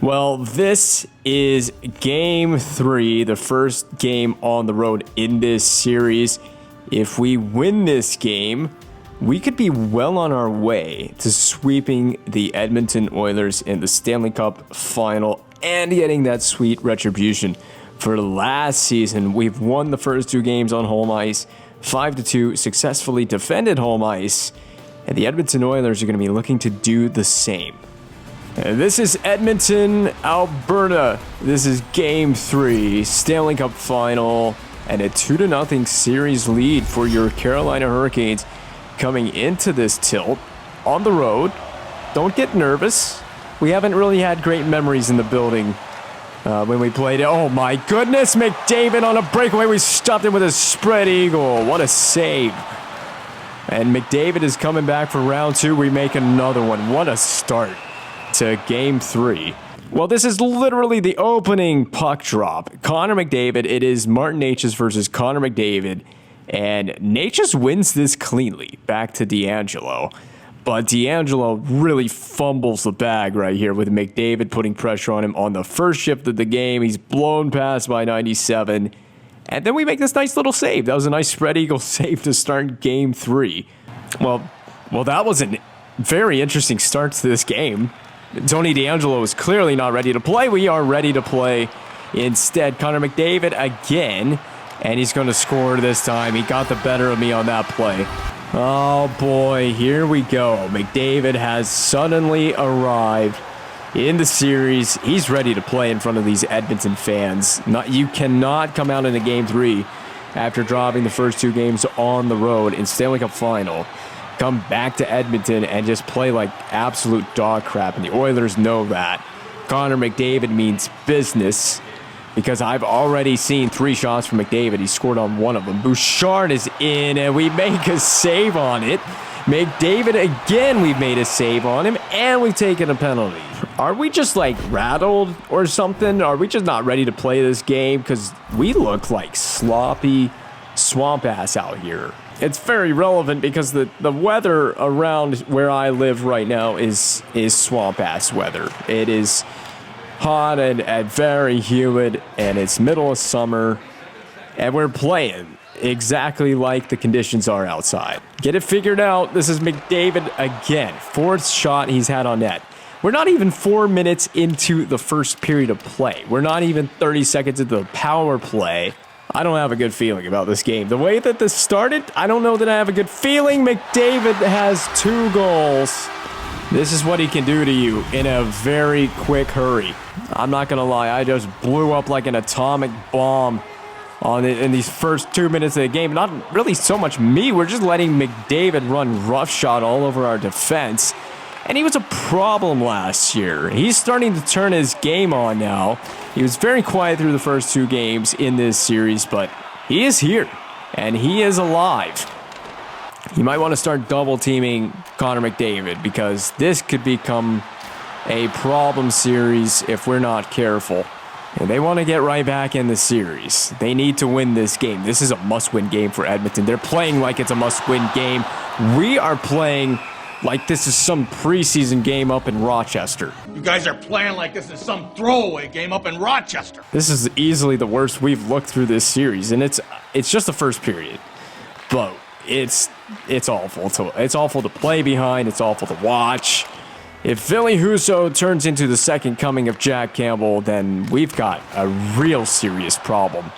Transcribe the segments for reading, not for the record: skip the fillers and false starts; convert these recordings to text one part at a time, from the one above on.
Well, this is game 3, the first game on the road in this series. If we win this game, we could be well on our way to sweeping the Edmonton Oilers in the Stanley Cup final and getting that sweet retribution. For last season, we've won the first 2 games on home ice, 5-2, successfully defended home ice, and the Edmonton Oilers are going to be looking to do the same. And this is Edmonton, Alberta. This is Game 3, Stanley Cup Final, and a 2-0 series lead for your Carolina Hurricanes coming into this tilt on the road. Don't get nervous. We haven't really had great memories in the building when we played it. Oh my goodness, McDavid on a breakaway. We stopped him with a spread eagle. What a save. And McDavid is coming back for round 2. We make another one. What a start to game 3. Well, this is literally the opening puck drop. Connor McDavid, it is Martin Necas versus Connor McDavid, and Necas wins this cleanly back to D'Angelo. But D'Angelo really fumbles the bag right here with McDavid putting pressure on him on the first shift of the game. He's blown past by 97, and then we make this nice little save. That was a nice spread eagle save to start game 3. Well, that was a very interesting start to this game. Tony D'Angelo is clearly not ready to play. We are ready to play. Instead, Connor McDavid again, and he's going to score this time. He got the better of me on that play. Oh boy, here we go. McDavid has suddenly arrived in the series. He's ready to play in front of these Edmonton fans. You cannot come out in a game 3 after dropping the first 2 games on the road in Stanley Cup Final, come back to Edmonton and just play like absolute dog crap, and the Oilers know that. Connor McDavid means business because I've already seen 3 shots from McDavid. He scored on one of them. Bouchard is in, and we make a save on it. McDavid again, we've made a save on him, and we've taken a penalty. Are we just like rattled or something? Are we just not ready to play this game? Because we look like sloppy swamp ass out here. It's very relevant because the weather around where I live right now is swamp ass weather. It is hot and very humid, and it's middle of summer, and we're playing exactly like the conditions are outside. Get it figured out. This is McDavid again. 4th shot he's had on net. We're not even 4 minutes into the first period of play. We're not even 30 seconds into the power play. I don't have a good feeling about this game. The way that this started, I don't know that I have a good feeling. McDavid has 2 goals. This is what he can do to you in a very quick hurry. I'm not going to lie. I just blew up like an atomic bomb in these first 2 minutes of the game. Not really so much me. We're just letting McDavid run roughshod all over our defense. And he was a problem last year. He's starting to turn his game on now. He was very quiet through the first 2 games in this series, but he is here, and he is alive. You might want to start double-teaming Connor McDavid because this could become a problem series if we're not careful. And they want to get right back in the series. They need to win this game. This is a must-win game for Edmonton. They're playing like it's a must-win game. We are playing like this is some preseason game up in Rochester. You guys are playing like this is some throwaway game up in Rochester. This is easily the worst we've looked through this series, and it's just the first period. But it's awful. It's awful to play behind. It's awful to watch. If Philly Husso turns into the second coming of Jack Campbell, then we've got a real serious problem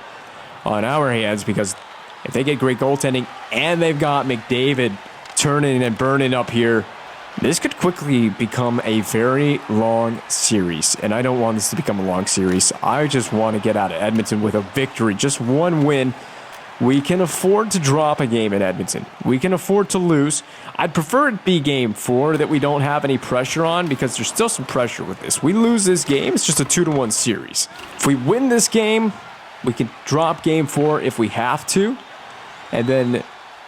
on our hands, because if they get great goaltending and they've got McDavid turning and burning up here, this could quickly become a very long series, and I don't want this to become a long series. I just want to get out of Edmonton with a victory, just 1 win. We can afford to drop a game in Edmonton. We can afford to lose. I'd prefer it be game 4 that we don't have any pressure on, because there's still some pressure with this. We lose this game, it's just a 2-1 series. If we win this game, we can drop game 4 if we have to, and then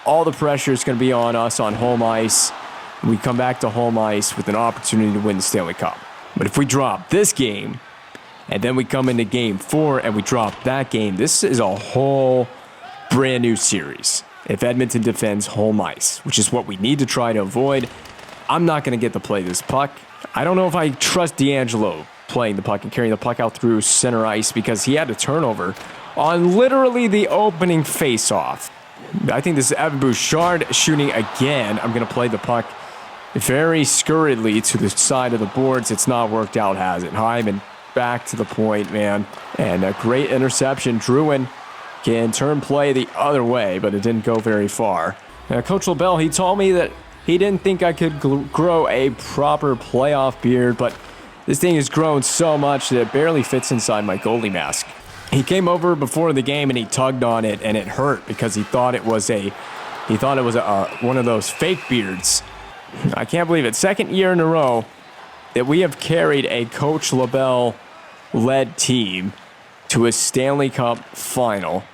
all the pressure is going to be on us on home ice. We come back to home ice with an opportunity to win the Stanley Cup. But if we drop this game, and then we come into game 4 and we drop that game, this is a whole brand new series. If Edmonton defends home ice, which is what we need to try to avoid, I'm not going to get to play this puck. I don't know if I trust D'Angelo playing the puck and carrying the puck out through center ice because he had a turnover on literally the opening face-off. I think this is Evan Bouchard shooting again. I'm going to play the puck very scurriedly to the side of the boards. It's not worked out, has it? Hyman back to the point, man. And a great interception. Drouin can turn play the other way, but it didn't go very far. Now, Coach LaBelle, he told me that he didn't think I could grow a proper playoff beard, but this thing has grown so much that it barely fits inside my goalie mask. He came over before the game and he tugged on it, and it hurt because he thought it was one of those fake beards. I can't believe it. Second year in a row that we have carried a Coach LaBelle-led team to a Stanley Cup final,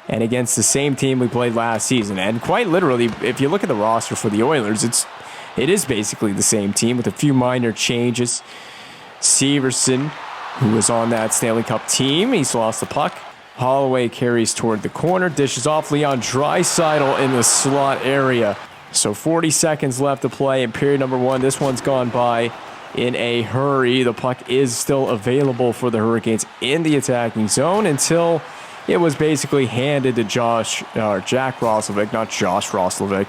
and against the same team we played last season. And quite literally, if you look at the roster for the Oilers, it is basically the same team with a few minor changes. Severson, who was on that Stanley Cup team, he's lost the puck. Holloway carries toward the corner, dishes off Leon Draisaitl in the slot area. So 40 seconds left to play in period number 1. This one's gone by in a hurry. The puck is still available for the Hurricanes in the attacking zone until it was basically handed to Jack Roslovic, not Josh Roslovic.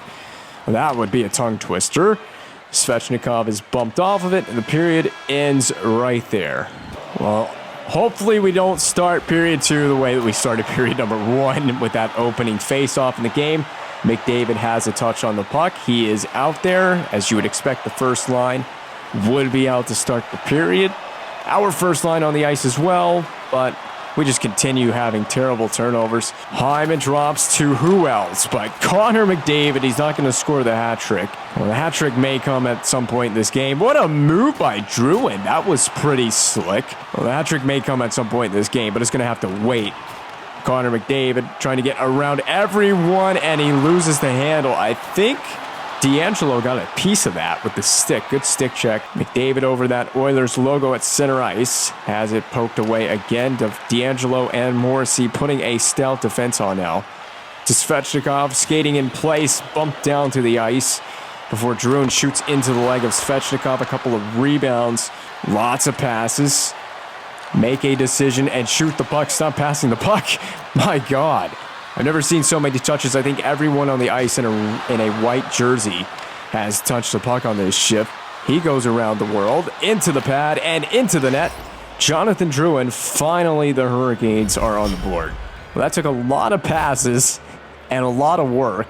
That would be a tongue twister. Svechnikov is bumped off of it, and the period ends right there. Well, hopefully we don't start period 2 the way that we started period number 1 with that opening face-off in the game. McDavid has a touch on the puck. He is out there, as you would expect. The first line would be out to start the period. Our first line on the ice as well, but we just continue having terrible turnovers. Hyman drops to who else but Connor McDavid. He's not going to score the hat trick. Well, the hat trick may come at some point in this game. What a move by Drouin. That was pretty slick. Well, the hat trick may come at some point in this game, but it's going to have to wait. Connor McDavid trying to get around everyone, and he loses the handle. I think D'Angelo got a piece of that with the stick. Good stick check. McDavid over that Oilers logo at center ice. Has it poked away again to D'Angelo and Morrissey putting a stout defense on now. To Svechnikov, skating in place, bumped down to the ice before Drouin shoots into the leg of Svechnikov. A couple of rebounds, lots of passes. Make a decision and shoot the puck. Stop passing the puck. My God. I've never seen so many touches. I think everyone on the ice in a white jersey has touched the puck on this shift. He goes around the world, into the pad, and into the net. Jonathan Drouin, finally the Hurricanes are on the board. Well, that took a lot of passes and a lot of work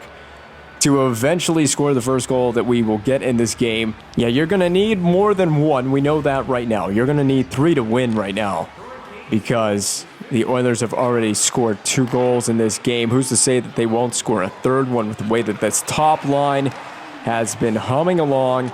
to eventually score the first goal that we will get in this game. Yeah, you're going to need more than one. We know that right now. You're going to need 3 to win right now because the Oilers have already scored 2 goals in this game. Who's to say that they won't score a third one with the way that this top line has been humming along?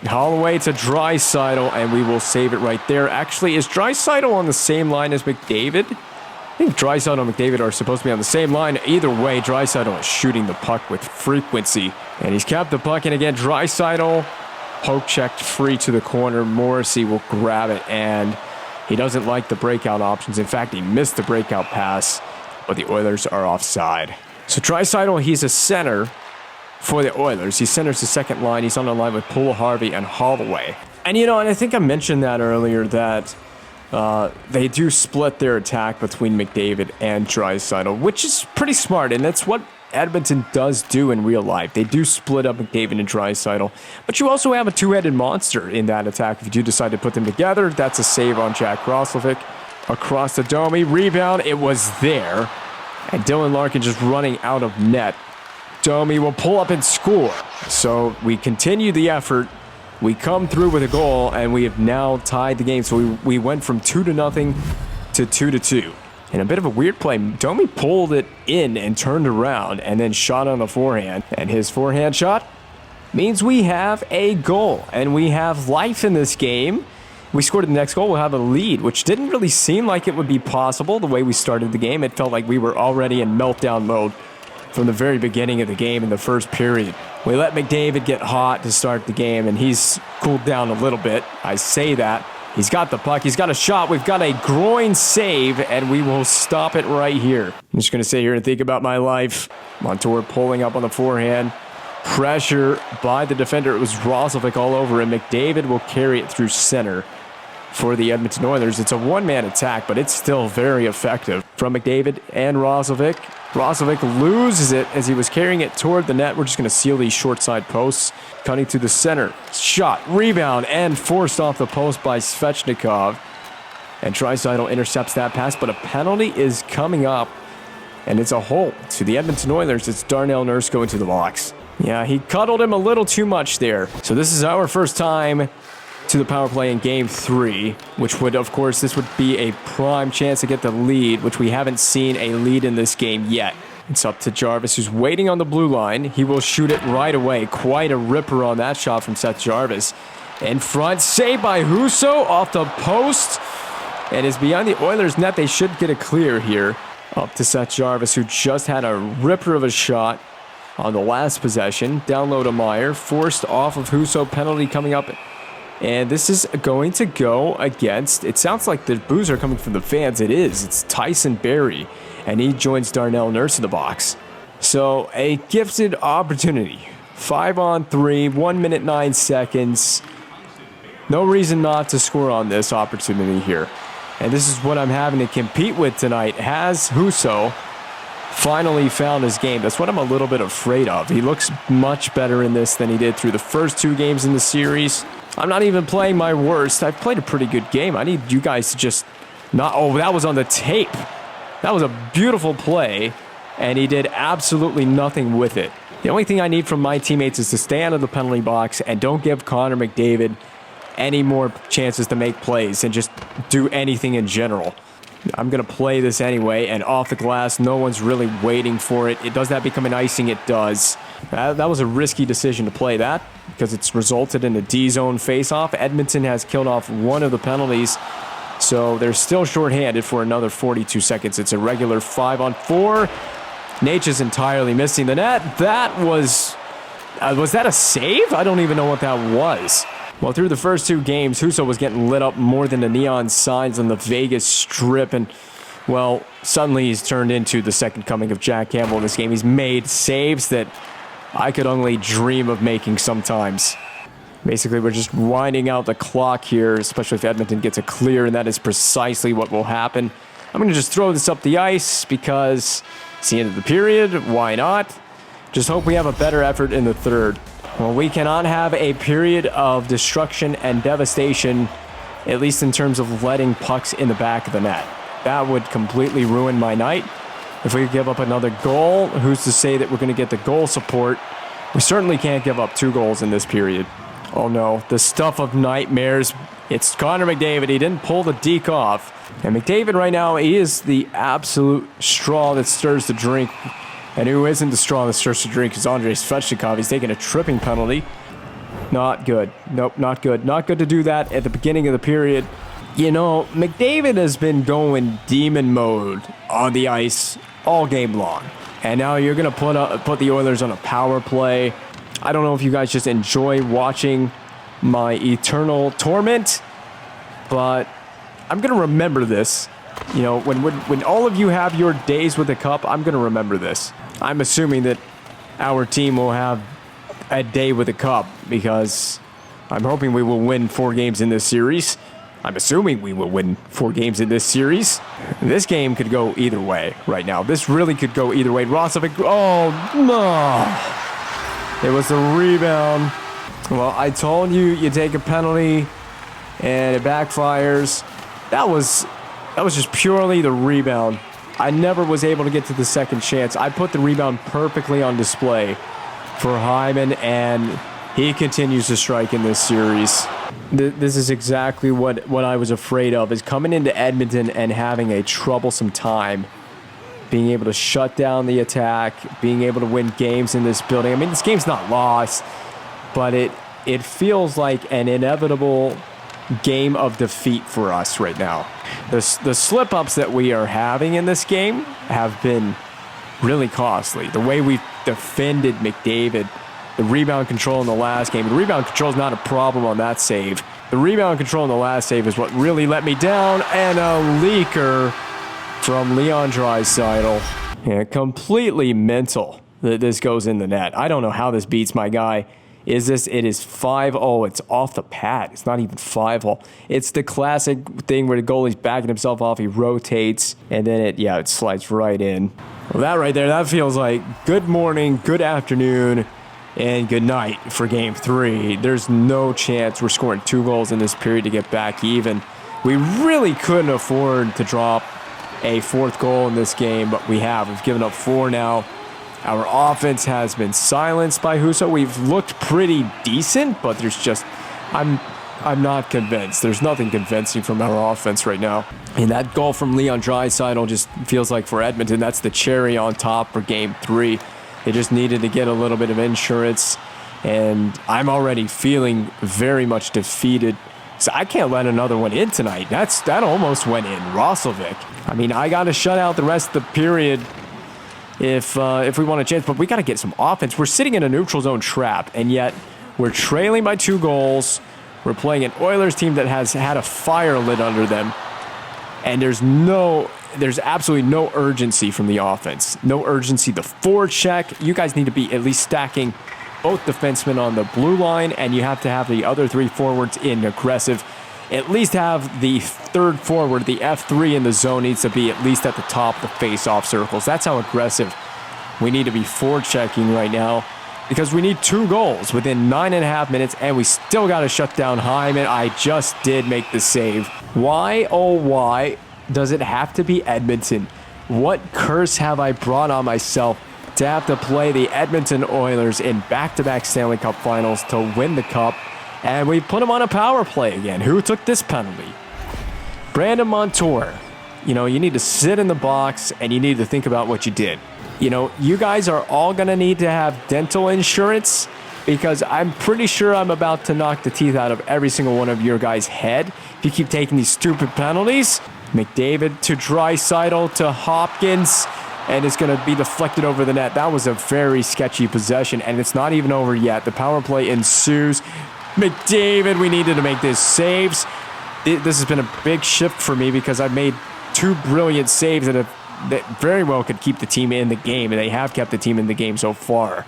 Holloway to Draisaitl, and we will save it right there. Actually, is Draisaitl on the same line as McDavid? I think Draisaitl and McDavid are supposed to be on the same line. Either way, Draisaitl is shooting the puck with frequency. And he's kept the puck, and again, Draisaitl poke checked free to the corner. Morrissey will grab it, and he doesn't like the breakout options. In fact, he missed the breakout pass, but the Oilers are offside. So Draisaitl, he's a center for the Oilers. He centers the second line. He's on the line with Puljujärvi and Holloway. And, and I think I mentioned that earlier, that they do split their attack between McDavid and Draisaitl, which is pretty smart, and that's what Edmonton does do in real life. They do split up McDavid and Draisaitl, but you also have a two-headed monster in that attack. If you do decide to put them together, that's a save on Jack Roslovic. Across the Domi, rebound, it was there, and Dylan Larkin just running out of net. Domi will pull up and score. So we continue the effort. We come through with a goal, and we have now tied the game. So we went from 2-0 to 2-2. And a bit of a weird play. Domi pulled it in and turned around and then shot on the forehand. And his forehand shot means we have a goal. And we have life in this game. We scored the next goal, we'll have a lead, which didn't really seem like it would be possible the way we started the game. It felt like we were already in meltdown mode from the very beginning of the game in the first period. We let McDavid get hot to start the game, and he's cooled down a little bit. I say that. He's got the puck. He's got a shot. We've got a groin save, and we will stop it right here. I'm just going to sit here and think about my life. Montour pulling up on the forehand. Pressure by the defender. It was Roslovic all over, and McDavid will carry it through center. for the Edmonton Oilers. It's a one-man attack, but it's still very effective. From McDavid and Roslovic. Roslovic loses it as he was carrying it toward the net. We're just going to seal these short side posts. Cutting to the center. Shot, rebound, and forced off the post by Svechnikov. And Draisaitl intercepts that pass, but a penalty is coming up. And it's a hole to the Edmonton Oilers. It's Darnell Nurse going to the box. Yeah, he cuddled him a little too much there. So this is our first time to the power play in Game 3, which would, of course, this would be a prime chance to get the lead, which we haven't seen a lead in this game yet. It's up to Jarvis, who's waiting on the blue line. He will shoot it right away. Quite a ripper on that shot from Seth Jarvis. In front, saved by Husso off the post. And is beyond the Oilers' net. They should get a clear here. Up to Seth Jarvis, who just had a ripper of a shot on the last possession. Down low to Meyer. Forced off of Husso. Penalty coming up. And this is going to go against, it sounds like the boos are coming from the fans. It is. It's Tyson Barrie. And he joins Darnell Nurse in the box. So a gifted opportunity. 5-on-3, 1 minute 9 seconds. No reason not to score on this opportunity here. And this is what I'm having to compete with tonight. Has Husso finally found his game? That's what I'm a little bit afraid of. He looks much better in this than he did through the first 2 games in the series. I'm not even playing my worst. I've played a pretty good game. I need you guys to just not... Oh, that was on the tape. That was a beautiful play, and he did absolutely nothing with it. The only thing I need from my teammates is to stay out of the penalty box and don't give Connor McDavid any more chances to make plays and just do anything in general. I'm going to play this anyway, and off the glass, no one's really waiting for it. Does that become an icing? It does. That was a risky decision to play that because it's resulted in a D-zone face-off. Edmonton has killed off one of the penalties, so they're still shorthanded for another 42 seconds. It's a regular 5-on-4. Nate is entirely missing the net. That was that a save? I don't even know what that was. Well, through the first 2 games, Husso was getting lit up more than the neon signs on the Vegas Strip. And, well, suddenly he's turned into the second coming of Jack Campbell in this game. He's made saves that I could only dream of making sometimes. Basically, we're just winding out the clock here, especially if Edmonton gets a clear, and that is precisely what will happen. I'm going to just throw this up the ice because it's the end of the period. Why not? Just hope we have a better effort in the third. Well, we cannot have a period of destruction and devastation, at least in terms of letting pucks in the back of the net. That would completely ruin my night. If we give up another goal, who's to say that we're going to get the goal support? We certainly can't give up 2 goals in this period. Oh no, the stuff of nightmares. It's Connor McDavid. He didn't pull the deke off. And McDavid right now, he is the absolute straw that stirs the drink. And who isn't the straw that stirs the drink is Andrei Svechnikov. He's taking a tripping penalty. Not good. Nope, not good. Not good to do that at the beginning of the period. You know, McDavid has been going demon mode on the ice all game long. And now you're going to put the Oilers on a power play. I don't know if you guys just enjoy watching my eternal torment, but I'm going to remember this. You know, when all of you have your days with the cup, I'm going to remember this. I'm assuming that our team will have a day with the cup because I'm hoping we will win 4 games in this series. I'm assuming we will win 4 games in this series. This game could go either way right now. This really could go either way. Roslovic, oh, no. It was a rebound. Well, I told you, you take a penalty and it backfires. That was just purely the rebound. I never was able to get to the second chance. I put the rebound perfectly on display for Hyman, and he continues to strike in this series. This is exactly what I was afraid of, is coming into Edmonton and having a troublesome time being able to shut down the attack, being able to win games in this building. I mean, this game's not lost, but it feels like an inevitable game of defeat for us right now. The slip-ups that we are having in this game have been really costly. The way we've defended McDavid, the rebound control in the last game. The rebound control is not a problem on that save. The rebound control in the last save is what really let me down, and a leaker from Leon Draisaitl. Yeah, completely mental that this goes in the net. I don't know how this beats my guy. is this? It is 5-0. It's off the pad. It's not even 5-0. It's the classic thing where the goalie's backing himself off. He rotates, and then it slides right in. Well, that right there, that feels like good morning, good afternoon, and good night for Game 3. There's no chance we're scoring 2 goals in this period to get back even. We really couldn't afford to drop a 4th goal in this game, but we have. We've given up 4 now. Our offense has been silenced by Husso. We've looked pretty decent, but there's just, I'm not convinced. There's nothing convincing from our offense right now. And that goal from Leon Draisaitl just feels like for Edmonton, that's the cherry on top for Game 3. They just needed to get a little bit of insurance, and I'm already feeling very much defeated. So I can't let another one in tonight. That almost went in. Roslovic. I mean, I got to shut out the rest of the period if we want a chance, but we got to get some offense. We're sitting in a neutral zone trap, and yet we're trailing by 2 goals. We're playing an Oilers team that has had a fire lit under them, and there's absolutely no urgency from the offense. No urgency. The forecheck, you guys need to be at least stacking both defensemen on the blue line, and you have to have the other 3 forwards in aggressive. At least have the 3rd forward, the F3 in the zone needs to be at least at the top of the face-off circles. That's how aggressive we need to be forechecking right now, because we need 2 goals within 9.5 minutes, and we still got to shut down Hyman. I just did make the save. Why, oh why, does it have to be Edmonton? What curse have I brought on myself to have to play the Edmonton Oilers in back-to-back Stanley Cup finals to win the cup? And we put them on a power play again. Who took this penalty? Brandon Montour. You need to sit in the box, and you need to think about what you did. You guys are all going to need to have dental insurance, because I'm pretty sure I'm about to knock the teeth out of every single one of your guys' head if you keep taking these stupid penalties. McDavid to Draisaitl to Hopkins, and it's going to be deflected over the net. That was a very sketchy possession, and it's not even over yet. The power play ensues. McDavid, we needed to make this saves. This has been a big shift for me, because I've made 2 brilliant saves that very well could keep the team in the game, and they have kept the team in the game so far.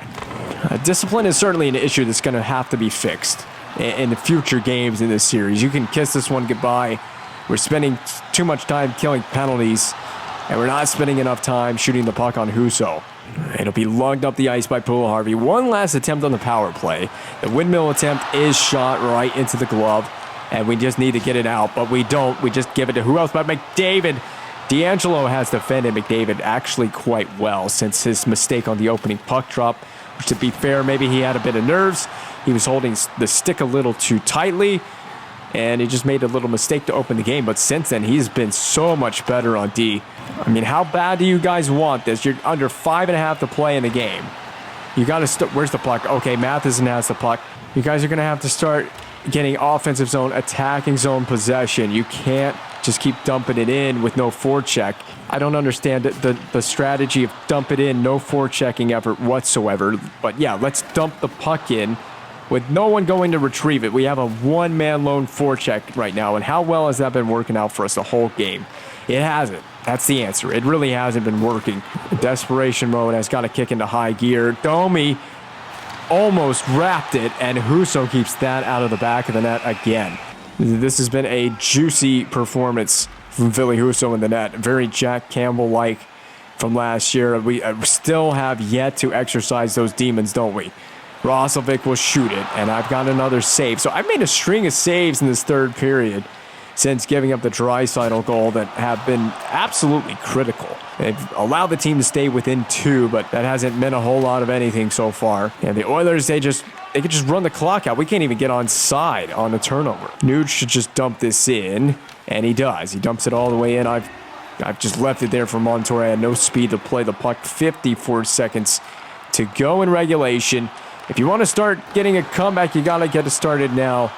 Discipline is certainly an issue that's going to have to be fixed in the future games in this series. You can kiss this one goodbye. We're spending too much time killing penalties, and we're not spending enough time shooting the puck on Husso. It'll be lugged up the ice by Puljujärvi. One last attempt on the power play. The windmill attempt is shot right into the glove, and we just need to get it out, but we don't. We just give it to who else but McDavid. D'Angelo has defended McDavid actually quite well since his mistake on the opening puck drop, which, to be fair, maybe he had a bit of nerves. He was holding the stick a little too tightly, and he just made a little mistake to open the game. But since then, he's been so much better on D. I mean, how bad do you guys want this? You're under 5.5 to play in the game. You got to start. Where's the puck? Okay, Matheson has the puck. You guys are going to have to start getting offensive zone, attacking zone possession. You can't just keep dumping it in with no forecheck. I don't understand the strategy of dump it in, no forechecking effort whatsoever. But yeah, let's dump the puck in with no one going to retrieve it. We have a one-man lone forecheck right now, and how well has that been working out for us the whole game? It hasn't. That's the answer. It really hasn't been working. Desperation mode has got to kick into high gear. Domi almost wrapped it, and Husso keeps that out of the back of the net again. This has been a juicy performance from Ville Husso in the net. Very Jack Campbell-like from last year. We still have yet to exercise those demons, don't we? Roslovic will shoot it, and I've got another save. So I've made a string of saves in this third period since giving up the Draisaitl goal that have been absolutely critical. They've allowed the team to stay within 2, but that hasn't meant a whole lot of anything so far. And the Oilers, they could just run the clock out. We can't even get on side on the turnover. Nuge should just dump this in, and he does. He dumps it all the way in. I've just left it there for Montour. I had no speed to play the puck. 54 seconds to go in regulation. If you want to start getting a comeback, you got to get it started now.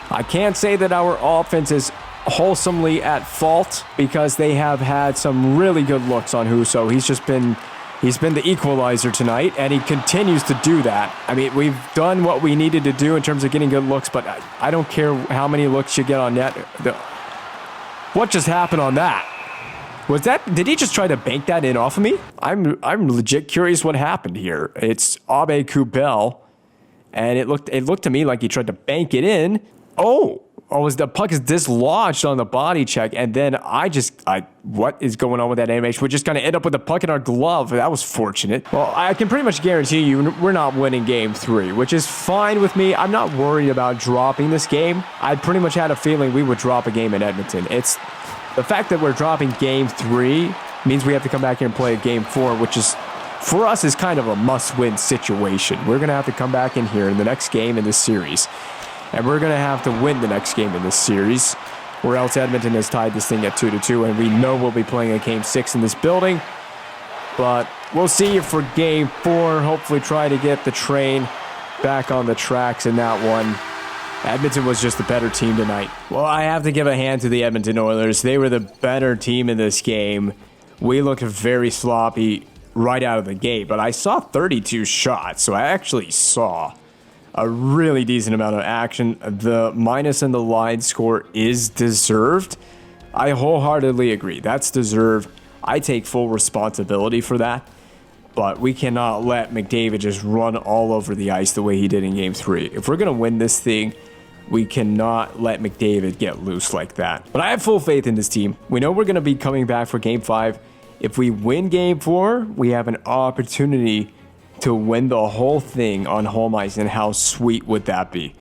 I can't say that our offense is wholesomely at fault, because they have had some really good looks on Husso. He's been the equalizer tonight, and he continues to do that. I mean, we've done what we needed to do in terms of getting good looks, but I don't care how many looks you get on net. What just happened on that? Did he just try to bank that in off of me? I'm legit curious what happened here. It's Abe Kubel, and it looked to me like he tried to bank it in. Was the puck is dislodged on the body check, and then what is going on with that animation? We're just going to end up with the puck in our glove. That was fortunate. Well, I can pretty much guarantee you we're not winning game 3, which is fine with me. I'm not worried about dropping this game. I pretty much had a feeling we would drop a game in Edmonton. It's the fact that we're dropping game 3 means we have to come back here and play game 4, which is, for us, is kind of a must-win situation. We're going to have to come back in here in the next game in this series, and we're going to have to win the next game in this series, or else Edmonton has tied this thing at 2-2, and we know we'll be playing a game 6 in this building. But we'll see you for game 4. Hopefully try to get the train back on the tracks in that one. Edmonton was just the better team tonight. Well, I have to give a hand to the Edmonton Oilers. They were the better team in this game. We looked very sloppy right out of the gate, but I saw 32 shots, so I actually saw a really decent amount of action. The minus in the line score is deserved. I wholeheartedly agree. That's deserved. I take full responsibility for that. But we cannot let McDavid just run all over the ice the way he did in Game 3. If we're going to win this thing, we cannot let McDavid get loose like that. But I have full faith in this team. We know we're going to be coming back for Game 5. If we win Game 4, we have an opportunity to win the whole thing on home ice, and how sweet would that be?